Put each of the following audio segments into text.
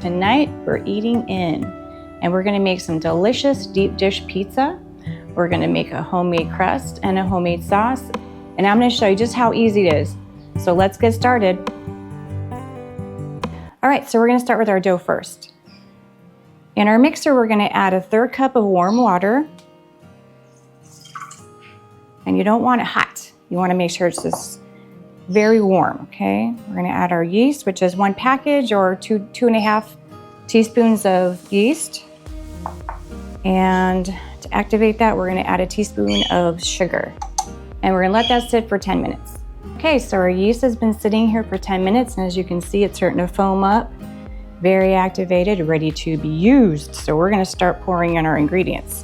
tonight we're eating in. And we're gonna make some delicious deep dish pizza. We're gonna make a homemade crust and a homemade sauce. And I'm gonna show you just how easy it is. So let's get started. All right, so we're gonna start with our dough first. In our mixer, we're gonna add a 1/3 cup of warm water. And you don't want it hot. You wanna make sure it's just very warm, okay? We're gonna add our yeast, which is 1 package or 2.5 teaspoons of yeast. And to activate that, we're gonna add a teaspoon of sugar. And we're gonna let that sit for 10 minutes. Okay, so our yeast has been sitting here for 10 minutes, and as you can see, it's starting to foam up, very activated, ready to be used. So we're gonna start pouring in our ingredients.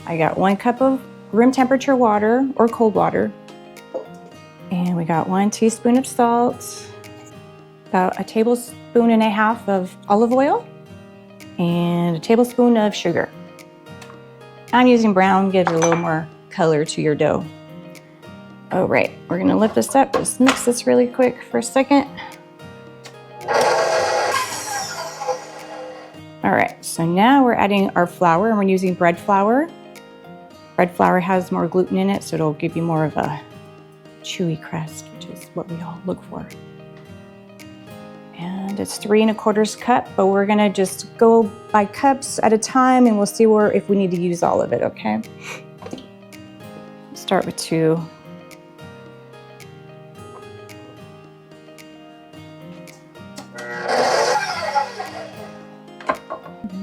I got 1 cup of room temperature water or cold water. And we got 1 teaspoon of salt, about 1.5 tablespoons of olive oil, and 1 tablespoon of sugar. I'm using brown, gives a little more color to your dough. All right, we're gonna lift this up, just mix this really quick for a second. All right, so now we're adding our flour, and we're using bread flour. Bread flour has more gluten in it, so it'll give you more of a chewy crust, which is what we all look for. And it's 3 1/4 cup, but we're gonna just go by cups at a time, and we'll see if we need to use all of it, okay? Start with 2.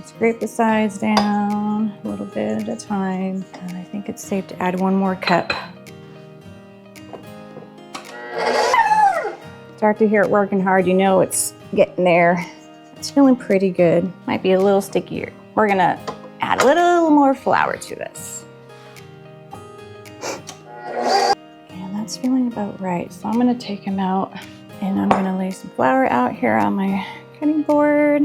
Scrape the sides down a little bit at a time. And I think it's safe to add 1 more cup. Start to hear it working hard, you know it's getting there. It's feeling pretty good. Might be a little stickier. We're gonna add a little more flour to this. And that's feeling about right. So I'm gonna take them out, and I'm gonna lay some flour out here on my cutting board.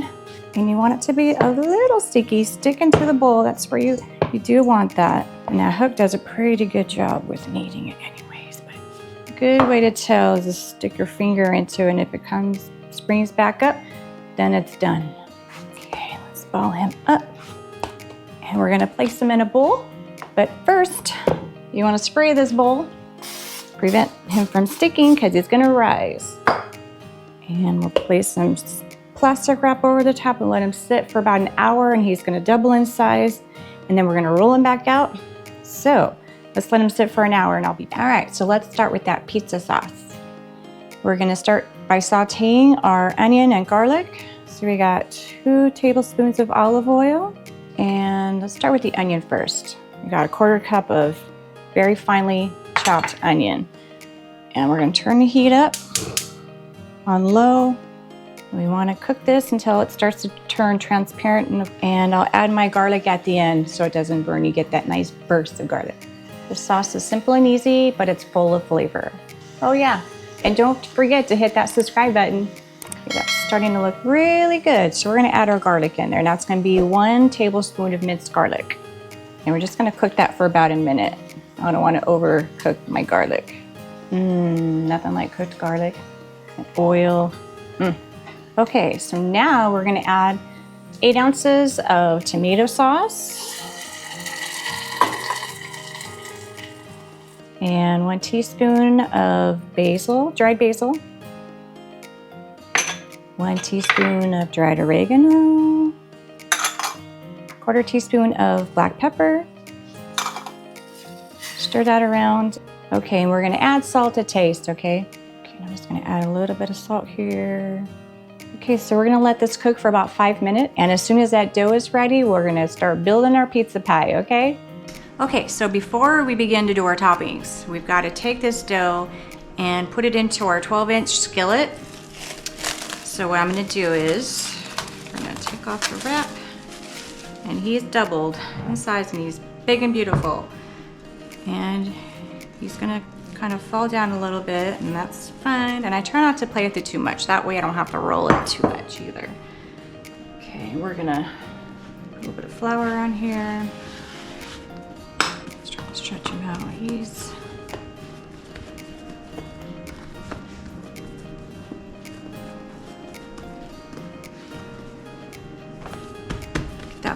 And you want it to be a little sticky, stick into the bowl. That's where you do want that. And that hook does a pretty good job with kneading it anyways. But a good way to tell is to stick your finger into it, and if it springs back up, then it's done. Okay, let's ball him up. And we're gonna place him in a bowl. But first, you wanna spray this bowl, prevent him from sticking because it's gonna rise. And we'll place some plastic wrap over the top and let him sit for about 1 hour, and he's gonna double in size, and then we're gonna roll him back out. So let's let him sit for 1 hour and I'll be back. All right, so let's start with that pizza sauce. We're gonna start by sauteing our onion and garlic. So we got 2 tablespoons of olive oil, and let's start with the onion first. We got 1/4 cup of very finely chopped onion. And we're gonna turn the heat up on low. We want to cook this until it starts to turn transparent, and I'll add my garlic at the end so it doesn't burn. You get that nice burst of garlic. The sauce is simple and easy, but it's full of flavor. Oh yeah, and don't forget to hit that subscribe button. Okay, that's starting to look really good. So we're gonna add our garlic in there. Now it's gonna be 1 tablespoon of minced garlic. And we're just gonna cook that for about 1 minute. I don't wanna overcook my garlic. Nothing like cooked garlic and oil. Okay, so now we're gonna add 8 ounces of tomato sauce and 1 teaspoon of basil, dried basil, 1 teaspoon of dried oregano, 1/4 teaspoon of black pepper. Stir that around. Okay, and we're gonna add salt to taste, okay? Okay, I'm just gonna add a little bit of salt here. Okay, so we're gonna let this cook for about 5 minutes, and as soon as that dough is ready, we're gonna start building our pizza pie, okay? Okay, so before we begin to do our toppings, we've gotta take this dough and put it into our 12-inch skillet. So what I'm gonna do is, we're gonna take off the wrap, and he's doubled in size, and he's big and beautiful. And he's gonna kind of fall down a little bit, and that's fine. And I try not to play with it too much. That way I don't have to roll it too much either. Okay, we're gonna put a little bit of flour on here. Let's try to stretch him out. He's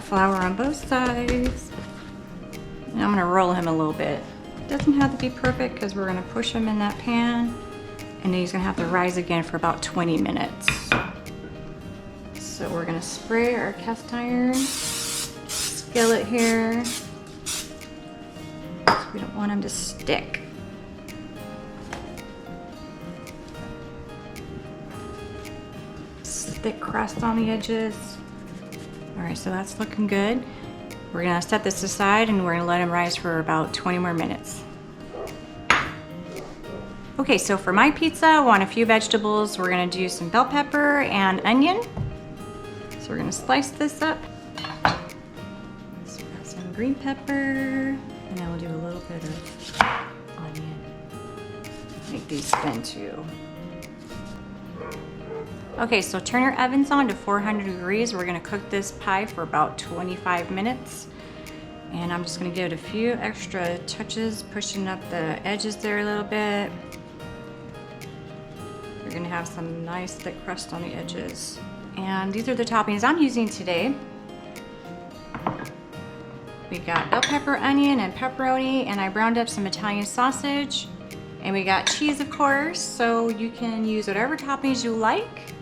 flour on both sides. And I'm gonna roll him a little bit. Doesn't have to be perfect because we're gonna push him in that pan, and then he's gonna have to rise again for about 20 minutes. So we're gonna spray our cast iron skillet here. We don't want him to stick. Thick crust on the edges. All right, so that's looking good. We're gonna set this aside and we're gonna let him rise for about 20 more minutes. Okay, so for my pizza, I want a few vegetables. We're gonna do some bell pepper and onion. So we're gonna slice this up. So we've got some green pepper, and then we'll do a little bit of onion. Make these spin too. Okay, so turn your ovens on to 400 degrees. We're gonna cook this pie for about 25 minutes. And I'm just gonna give it a few extra touches, pushing up the edges there a little bit. You're gonna have some nice thick crust on the edges. And these are the toppings I'm using today. We got bell pepper, onion, and pepperoni, and I browned up some Italian sausage. And we got cheese, of course, so you can use whatever toppings you like.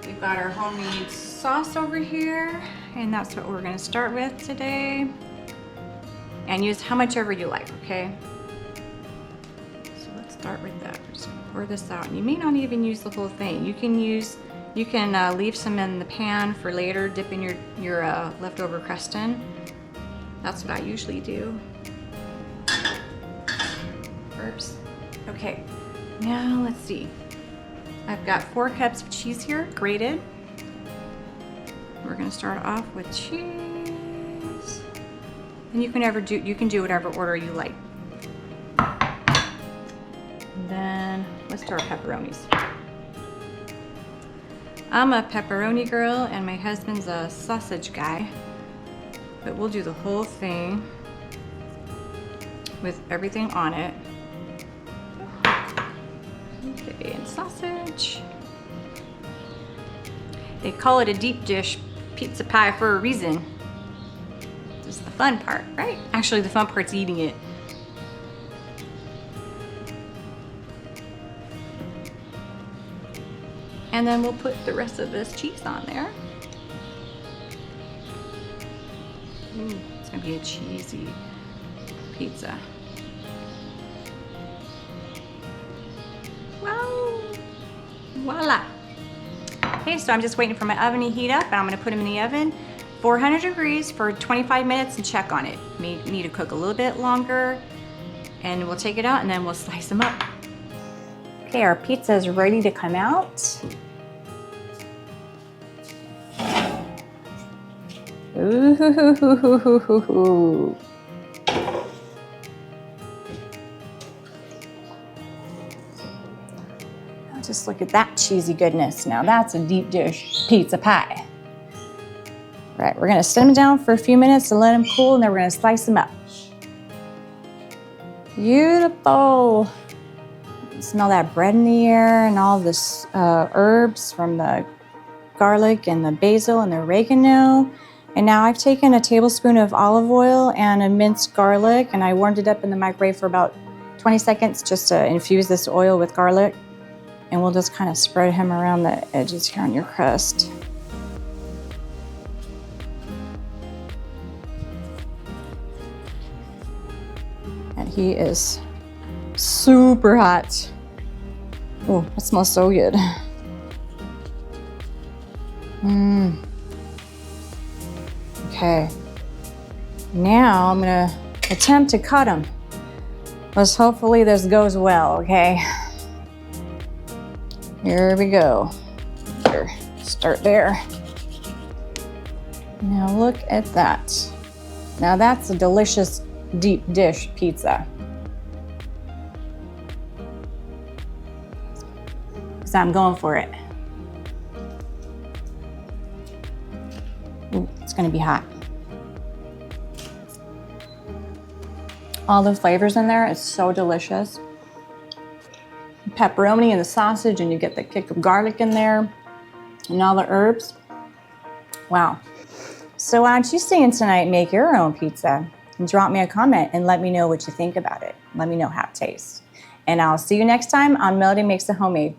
We've got our homemade sauce over here, and that's what we're gonna start with today. And use how much ever you like, okay? So let's start with that. We're just gonna pour this out. And you may not even use the whole thing. You can leave some in the pan for later, dipping your leftover crust in. That's what I usually do. Herbs. Okay, now let's see. I've got 4 cups of cheese here, grated. We're gonna start off with cheese. And you can do whatever order you like. And then let's do our pepperonis. I'm a pepperoni girl and my husband's a sausage guy. But we'll do the whole thing with everything on it. Okay, and sausage. They call it a deep dish pizza pie for a reason. This is the fun part, right? Actually, the fun part's eating it. And then we'll put the rest of this cheese on there. Ooh, it's gonna be a cheesy pizza. Wow, voila. Okay, so I'm just waiting for my oven to heat up, and I'm gonna put them in the oven, 400 degrees for 25 minutes and check on it. May need to cook a little bit longer, and we'll take it out and then we'll slice them up. Okay, our pizza is ready to come out. Ooh. Just look at that cheesy goodness. Now that's a deep dish pizza pie. Right, we're gonna set them down for a few minutes to let them cool, and then we're gonna slice them up. Beautiful. Smell that bread in the air and all this herbs from the garlic and the basil and the oregano. And now I've taken a tablespoon of olive oil and a minced garlic, and I warmed it up in the microwave for about 20 seconds just to infuse this oil with garlic. And we'll just kind of spread him around the edges here on your crust. And he is super hot. Oh, that smells so good. Okay. Now I'm gonna attempt to cut them. Let's hopefully this goes well, okay? Here we go. Here, start there. Now look at that. Now that's a delicious deep dish pizza. So I'm going for it. Ooh, it's gonna be hot. All the flavors in there, it's so delicious. Pepperoni and the sausage, and you get the kick of garlic in there and all the herbs. Wow. So why don't you stay in tonight and make your own pizza and drop me a comment and let me know what you think about it. Let me know how it tastes. And I'll see you next time on Melody Makes a Homemade.